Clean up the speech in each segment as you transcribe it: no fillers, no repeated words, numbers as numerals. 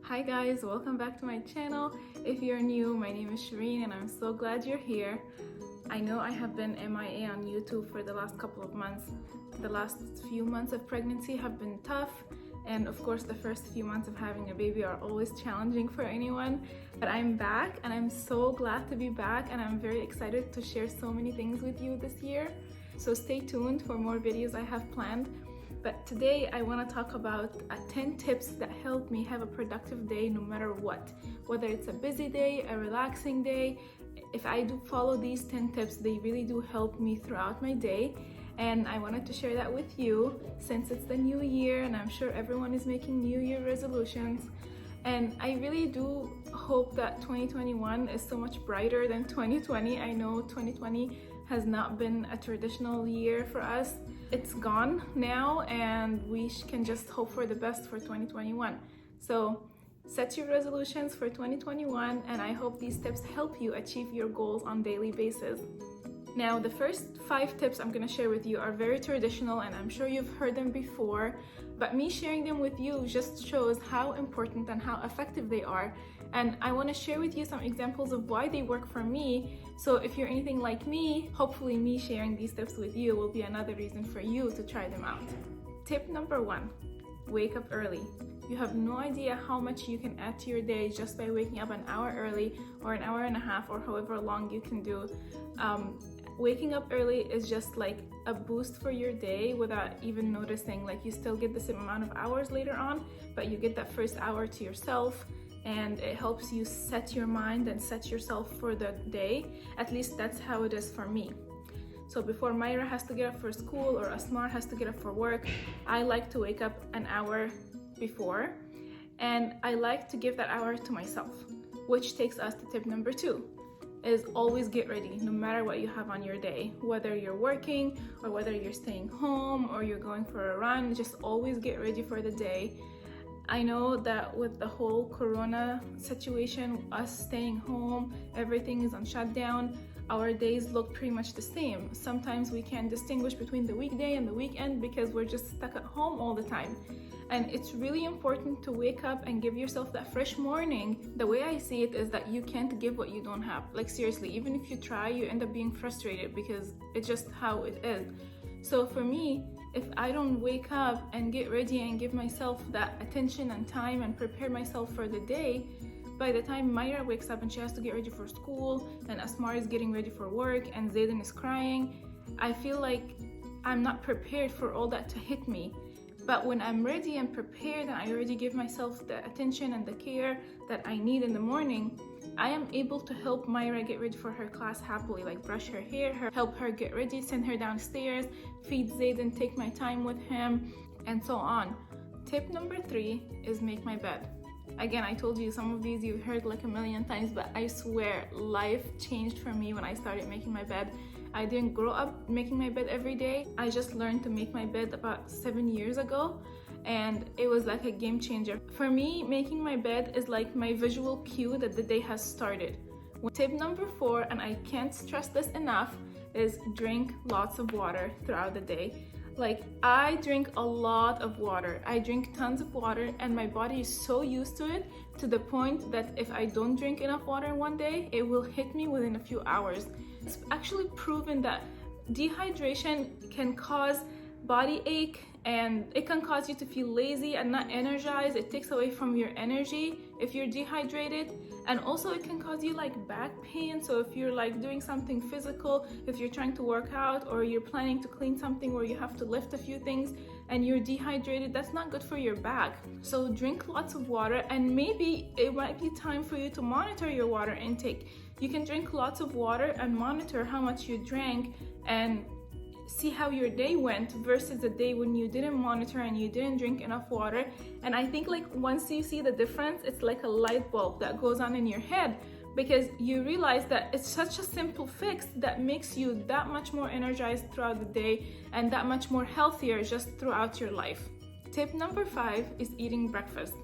Hi guys, welcome back to my channel. If you're new, my name is Shereen and I'm so glad you're here. I know I have been MIA on YouTube for the last couple of months. The last few months of pregnancy have been tough, and of course the first few months of having a baby are always challenging for anyone. But I'm back and I'm so glad to be back, and I'm very excited to share so many things with you this year. So stay tuned for more videos I have planned. But today I want to talk about 10 tips that help me have a productive day no matter what. Whether it's a busy day, a relaxing day, if I do follow these 10 tips, they really do help me throughout my day. And I wanted to share that with you since it's the new year and I'm sure everyone is making New Year resolutions. And I really do hope that 2021 is so much brighter than 2020. I know 2020 has not been a traditional year for us. It's gone now and we can just hope for the best for 2021. So set your resolutions for 2021 and I hope these tips help you achieve your goals on a daily basis. Now, the first 5 tips I'm going to share with you are very traditional and I'm sure you've heard them before, but me sharing them with you just shows how important and how effective they are. And I want to share with you some examples of why they work for me. So if you're anything like me, hopefully me sharing these tips with you will be another reason for you to try them out. Tip number 1, wake up early. You have no idea how much you can add to your day just by waking up an hour early or an hour and a half or however long you can do. Waking up early is just like a boost for your day without even noticing. Like, you still get the same amount of hours later on, but you get that first hour to yourself and it helps you set your mind and set yourself for the day. At least that's how it is for me. So before Myra has to get up for school or Asmar has to get up for work, I like to wake up an hour before, and I like to give that hour to myself, which takes us to tip number 2. Is always get ready no matter what you have on your day. Whether you're working or whether you're staying home or you're going for a run, just always get ready for the day. I know that with the whole corona situation, us staying home, everything is on shutdown, our days look pretty much the same. Sometimes we can't distinguish between the weekday and the weekend because we're just stuck at home all the time. And it's really important to wake up and give yourself that fresh morning. The way I see it is that you can't give what you don't have. Like, seriously, even if you try, you end up being frustrated because it's just how it is. So for me, if I don't wake up and get ready and give myself that attention and time and prepare myself for the day, by the time Myra wakes up and she has to get ready for school and Asmar is getting ready for work and Zayden is crying, I feel like I'm not prepared for all that to hit me. But when I'm ready and prepared and I already give myself the attention and the care that I need in the morning, I am able to help Myra get ready for her class happily, like brush her hair, help her get ready, send her downstairs, feed Zayden, take my time with him, and so on. Tip number 3 is make my bed. Again, I told you some of these you've heard like a million times, but I swear life changed for me when I started making my bed. I didn't grow up making my bed every day. I just learned to make my bed about 7 years ago, and it was like a game changer. For me, making my bed is like my visual cue that the day has started. Tip number 4, and I can't stress this enough, is drink lots of water throughout the day. Like, I drink a lot of water. I drink tons of water and my body is so used to it, to the point that if I don't drink enough water in one day, it will hit me within a few hours. It's actually proven that dehydration can cause body ache and it can cause you to feel lazy and not energized. It takes away from your energy if you're dehydrated, and also it can cause you like back pain. So if you're like doing something physical, if you're trying to work out or you're planning to clean something where you have to lift a few things and you're dehydrated, that's not good for your back. So drink lots of water, and maybe it might be time for you to monitor your water intake. You can drink lots of water and monitor how much you drank and see how your day went versus a day when you didn't monitor and you didn't drink enough water. And I think like once you see the difference, it's like a light bulb that goes on in your head, because you realize that it's such a simple fix that makes you that much more energized throughout the day and that much more healthier just throughout your life. Tip number 5 is eating breakfast.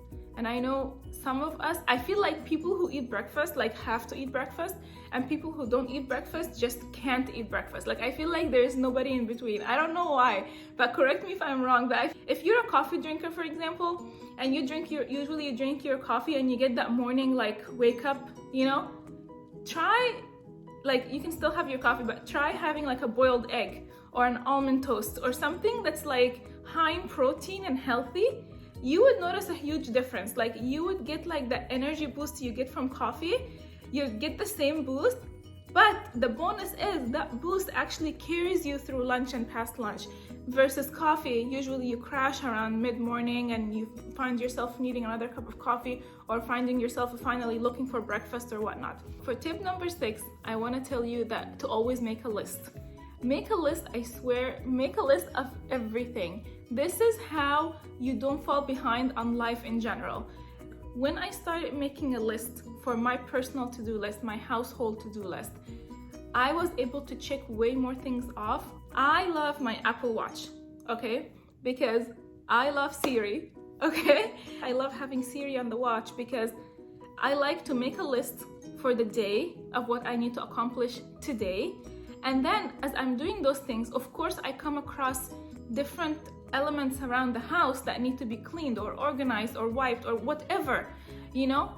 And I know some of us, I feel like people who eat breakfast like have to eat breakfast, and people who don't eat breakfast just can't eat breakfast. Like, I feel like there's nobody in between. I don't know why, but correct me if I'm wrong. But if you're a coffee drinker, for example, and usually you drink your coffee and you get that morning like wake up, you know, try, like, you can still have your coffee, but try having like a boiled egg or an almond toast or something that's like high in protein and healthy. You would notice a huge difference. Like, you would get like the energy boost you get from coffee. You get the same boost, but the bonus is that boost actually carries you through lunch and past lunch, versus coffee. Usually you crash around mid-morning and you find yourself needing another cup of coffee, or finding yourself finally looking for breakfast or whatnot. For tip number 6, I want to tell you that to always make a list. Make a list, I swear, make a list of everything. This is how you don't fall behind on life in general. When I started making a list for my personal to-do list, my household to-do list, I was able to check way more things off. I love my Apple Watch, okay? Because I love Siri, okay? I love having Siri on the watch because I like to make a list for the day of what I need to accomplish today. And then as I'm doing those things, of course, I come across different elements around the house that need to be cleaned or organized or wiped or whatever, you know?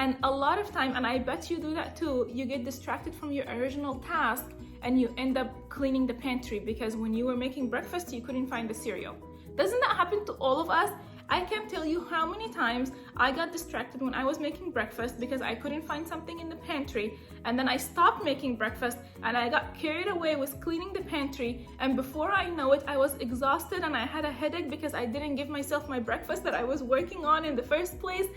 And a lot of time, and I bet you do that too, you get distracted from your original task and you end up cleaning the pantry because when you were making breakfast, you couldn't find the cereal. Doesn't that happen to all of us? I can't tell you how many times I got distracted when I was making breakfast because I couldn't find something in the pantry, and then I stopped making breakfast and I got carried away with cleaning the pantry, and before I know it, I was exhausted and I had a headache because I didn't give myself my breakfast that I was working on in the first place.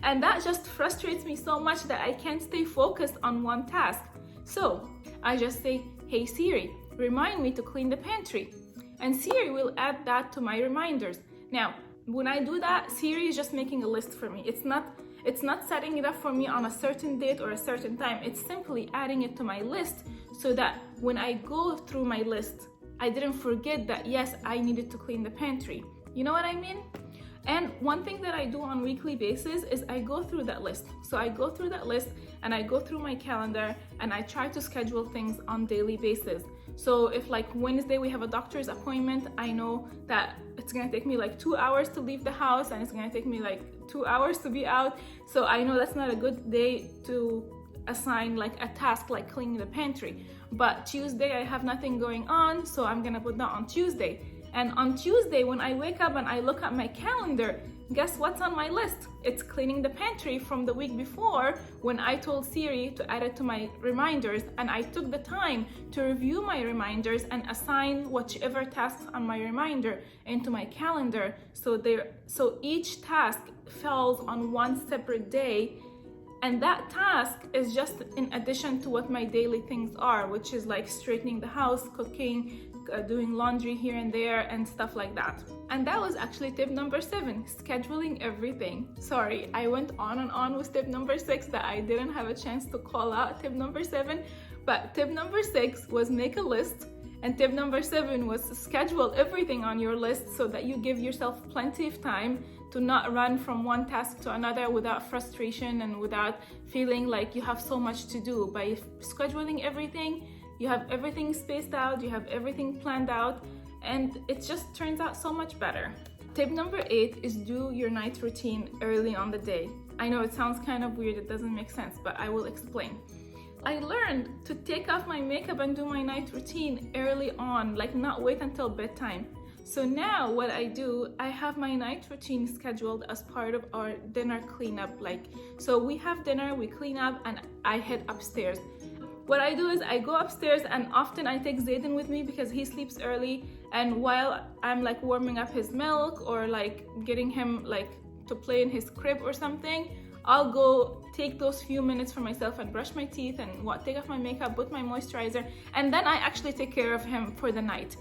And that just frustrates me so much that I can't stay focused on one task. So I just say, hey Siri, remind me to clean the pantry. And Siri will add that to my reminders. Now, when I do that, Siri is just making a list for me. It's not setting it up for me on a certain date or a certain time. It's simply adding it to my list so that when I go through my list, I didn't forget that, yes, I needed to clean the pantry. You know what I mean? And one thing that I do on a weekly basis is I go through that list. So I go through that list and I go through my calendar and I try to schedule things on daily basis. So if like Wednesday we have a doctor's appointment, I know that it's gonna take me like 2 hours to leave the house and it's gonna take me like 2 hours to be out. So I know that's not a good day to assign like a task like cleaning the pantry. But Tuesday I have nothing going on, so I'm gonna put that on Tuesday. And on Tuesday, when I wake up and I look at my calendar, guess what's on my list? It's cleaning the pantry from the week before when I told Siri to add it to my reminders, and I took the time to review my reminders and assign whichever tasks on my reminder into my calendar. So each task falls on one separate day, and that task is just in addition to what my daily things are, which is like straightening the house, cooking, doing laundry here and there and stuff like that. And that was actually tip number 7, scheduling everything. Sorry, I went on and on with tip number 6 that I didn't have a chance to call out tip number 7, but tip number 6 was make a list, and tip number 7 was schedule everything on your list so that you give yourself plenty of time to not run from one task to another without frustration and without feeling like you have so much to do. By scheduling everything, you have everything spaced out, you have everything planned out, and it just turns out so much better. Tip number 8 is do your night routine early on the day. I know it sounds kind of weird, it doesn't make sense, but I will explain. I learned to take off my makeup and do my night routine early on, like not wait until bedtime. So now what I do, I have my night routine scheduled as part of our dinner cleanup. So we have dinner, we clean up, and I head upstairs. What I do is I go upstairs, and often I take Zayden with me because he sleeps early, and while I'm like warming up his milk or like getting him like to play in his crib or something, I'll go take those few minutes for myself and brush my teeth and take off my makeup, put my moisturizer, and then I actually take care of him for the night.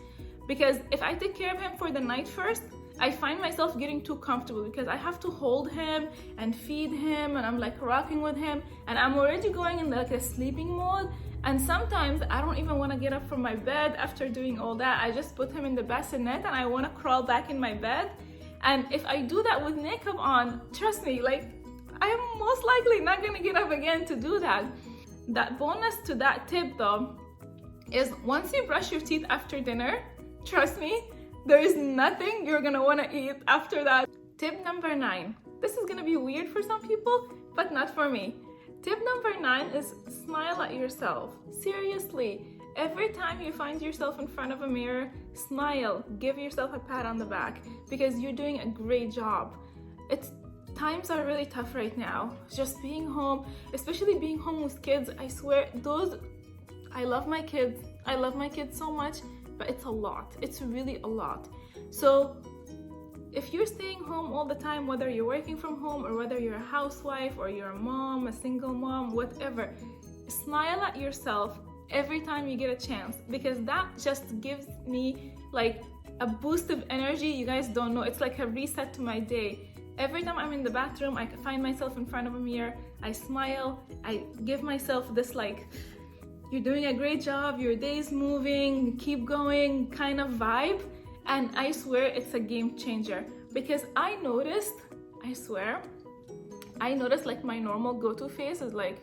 Because if I take care of him for the night first, I find myself getting too comfortable because I have to hold him and feed him, and I'm like rocking with him, and I'm already going in like a sleeping mode. And sometimes I don't even want to get up from my bed after doing all that. I just put him in the bassinet and I want to crawl back in my bed. And if I do that with makeup on, trust me, like I'm most likely not gonna get up again to do that. That bonus to that tip though is once you brush your teeth after dinner, trust me, there is nothing you're gonna wanna eat after that. Tip number 9. This is gonna be weird for some people, but not for me. Tip number 9 is smile at yourself. Seriously, every time you find yourself in front of a mirror, smile, give yourself a pat on the back because you're doing a great job. Times are really tough right now. Just being home, especially being home with kids, I swear, I love my kids. I love my kids so much, but it's a lot. It's really a lot. So if you're staying home all the time, whether you're working from home or whether you're a housewife or you're a mom, a single mom, whatever, smile at yourself every time you get a chance, because that just gives me like a boost of energy. You guys don't know. It's like a reset to my day. Every time I'm in the bathroom, I find myself in front of a mirror, I smile, I give myself this like, you're doing a great job, your day's moving, keep going kind of vibe. And I swear it's a game changer because I noticed like my normal go-to face is like,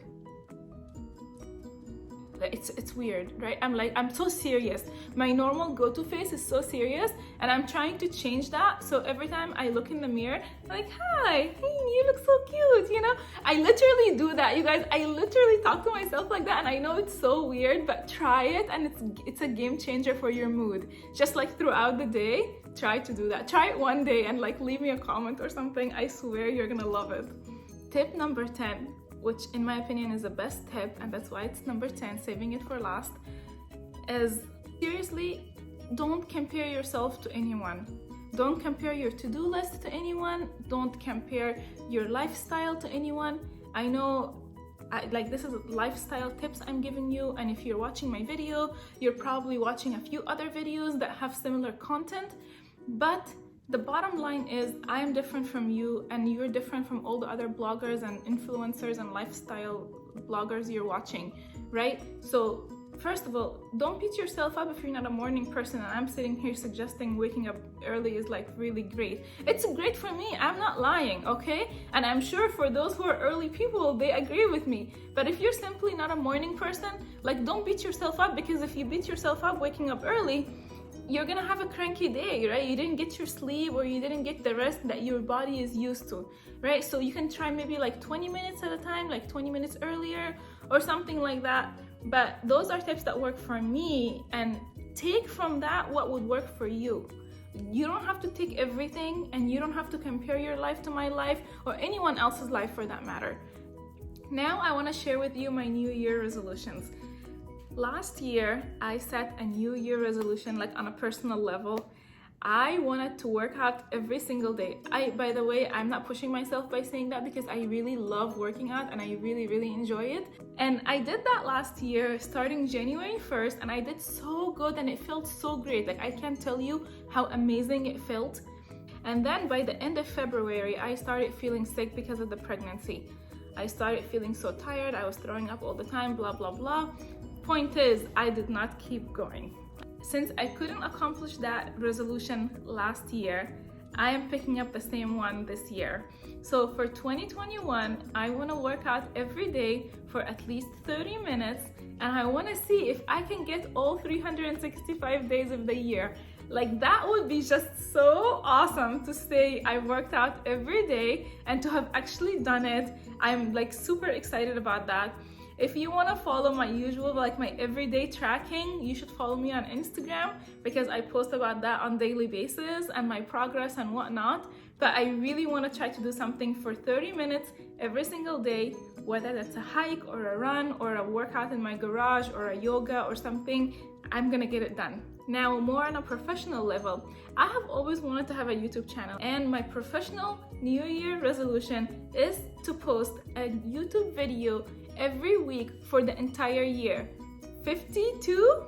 it's weird, right? I'm so serious. My normal go-to face is so serious and I'm trying to change that. So every time I look in the mirror, I'm like, hi, hey, you look so cute, you know? I literally do that, you guys. I literally talk to myself like that, and I know it's so weird, but try it and it's a game changer for your mood. Just like throughout the day, try to do that. Try it one day and like leave me a comment or something. I swear you're gonna love it. Tip number 10, which in my opinion is the best tip, and that's why it's number 10, saving it for last, is seriously, don't compare yourself to anyone. Don't compare your to-do list to anyone. Don't compare your lifestyle to anyone. I know this is lifestyle tips I'm giving you, and if you're watching my video, you're probably watching a few other videos that have similar content, but the bottom line is I am different from you and you're different from all the other bloggers and influencers and lifestyle bloggers you're watching, right? So first of all, don't beat yourself up if you're not a morning person, and I'm sitting here suggesting waking up early is like really great. It's great for me, I'm not lying, okay? And I'm sure for those who are early people, they agree with me. But if you're simply not a morning person, like don't beat yourself up, because if you beat yourself up waking up early, you're gonna have a cranky day, right? You didn't get your sleep or you didn't get the rest that your body is used to, right? So you can try maybe like 20 minutes at a time, like 20 minutes earlier or something like that. But those are tips that work for me, and take from that what would work for you. You don't have to take everything, and you don't have to compare your life to my life or anyone else's life for that matter. Now I wanna share with you my New Year resolutions. Last year, I set a New Year resolution, like on a personal level. I wanted to work out every single day. By the way, I'm not pushing myself by saying that, because I really love working out and I really, really enjoy it. And I did that last year, starting January 1st, and I did so good and it felt so great. Like I can't tell you how amazing it felt. And then by the end of February, I started feeling sick because of the pregnancy. I started feeling so tired, I was throwing up all the time, blah, blah, blah. Point is, I did not keep going. Since I couldn't accomplish that resolution last year, I am picking up the same one this year. So for 2021, I want to work out every day for at least 30 minutes, and I want to see if I can get all 365 days of the year. Like that would be just so awesome to say I worked out every day and to have actually done it. I'm like super excited about that. If you want to follow my usual, like my everyday tracking, you should follow me on Instagram, because I post about that on daily basis and my progress and whatnot. But I really want to try to do something for 30 minutes every single day, whether that's a hike or a run or a workout in my garage or a yoga or something. I'm gonna get it done. Now, more on a professional level, I have always wanted to have a YouTube channel, and my professional New Year resolution is to post a YouTube video every week for the entire year. 52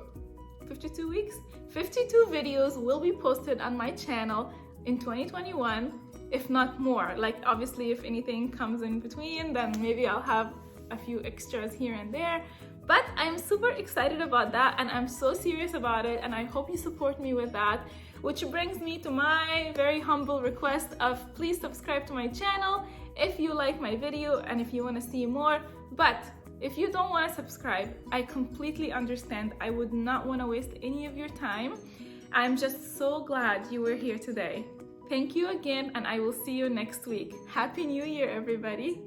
weeks? 52 videos will be posted on my channel in 2021, if not more. Like obviously if anything comes in between, then maybe I'll have a few extras here and there. But I'm super excited about that, and I'm so serious about it, and I hope you support me with that. which brings me to my very humble request of please subscribe to my channel if you like my video and if you want to see more. But if you don't want to subscribe, I completely understand. I would not want to waste any of your time. I'm just so glad you were here today. Thank you again, and I will see you next week. Happy New Year, everybody.